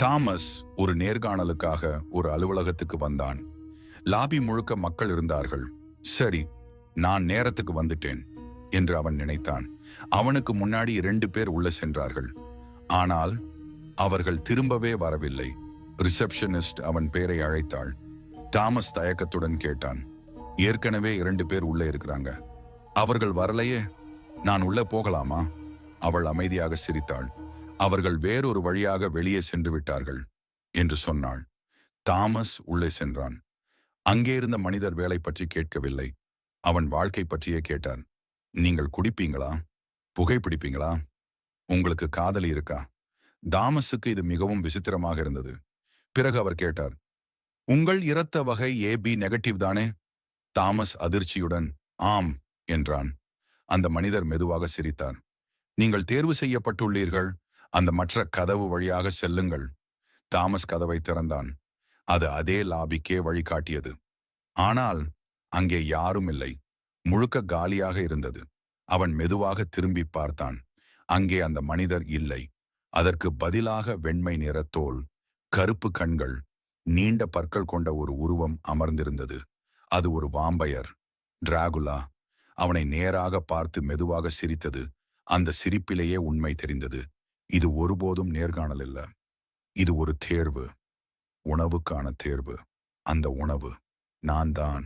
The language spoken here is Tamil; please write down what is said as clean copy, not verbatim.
தாமஸ் ஒரு நேர்காணலுக்காக ஒரு அலுவலகத்துக்கு வந்தான். லாபி முழுக்க மக்கள் இருந்தார்கள். சரி, நான் நேரத்துக்கு வந்துட்டேன் என்று அவன் நினைத்தான். அவனுக்கு முன்னாடி 2 பேர் உள்ள சென்றார்கள். ஆனால் அவர்கள் திரும்பவே வரவில்லை. ரிசப்ஷனிஸ்ட் அவன் பேரை அழைத்தாள். தாமஸ் தயக்கத்துடன் கேட்டான், ஏற்கனவே 2 பேர் உள்ள இருக்கிறாங்க, அவர்கள் வரலையே, நான் உள்ள போகலாமா? அவள் அமைதியாக சிரித்தாள். அவர்கள் வேறொரு வழியாக வெளியே சென்று விட்டார்கள் என்று சொன்னாள். தாமஸ் உள்ளே சென்றான். அங்கே இருந்த மனிதர் வேலை பற்றி கேட்கவில்லை. அவன் வாழ்க்கை பற்றியே கேட்டார். நீங்கள் குடிப்பீங்களா? புகைப்பிடிப்பீங்களா? உங்களுக்கு காதலி இருக்கா? தாமஸுக்கு இது மிகவும் விசித்திரமாக இருந்தது. பிறகு அவர் கேட்டார், உங்கள் இரத்த வகை AB நெகட்டிவ் தானே? தாமஸ் அதிர்ச்சியுடன் ஆம் என்றான். அந்த மனிதர் மெதுவாக சிரித்தார். நீங்கள் தேர்வு செய்யப்பட்டுள்ளீர்கள், அந்த மற்ற கதவு வழியாக செல்லுங்கள். தாமஸ் கதவை திறந்தான். அது அதே லாபிக்கே வழிகாட்டியது. ஆனால் அங்கே யாரும் இல்லை. முழுக்க காலியாக இருந்தது. அவன் மெதுவாக திரும்பி பார்த்தான். அங்கே அந்த மனிதர் இல்லை. அதற்கு பதிலாக வெண்மை நிற தோல், கருப்பு கண்கள், நீண்ட பற்கள் கொண்ட ஒரு உருவம் அமர்ந்திருந்தது. அது ஒரு வாம்பயர், டிராகுலா. அவனை நேராக பார்த்து மெதுவாக சிரித்தது. அந்த சிரிப்பிலேயே உண்மை தெரிந்தது. இது ஒருபோதும் நேர்காணல் இல்ல, இது ஒரு தேர்வு, உணவுக்கான தேர்வு. அந்த உணவு நான் தான்.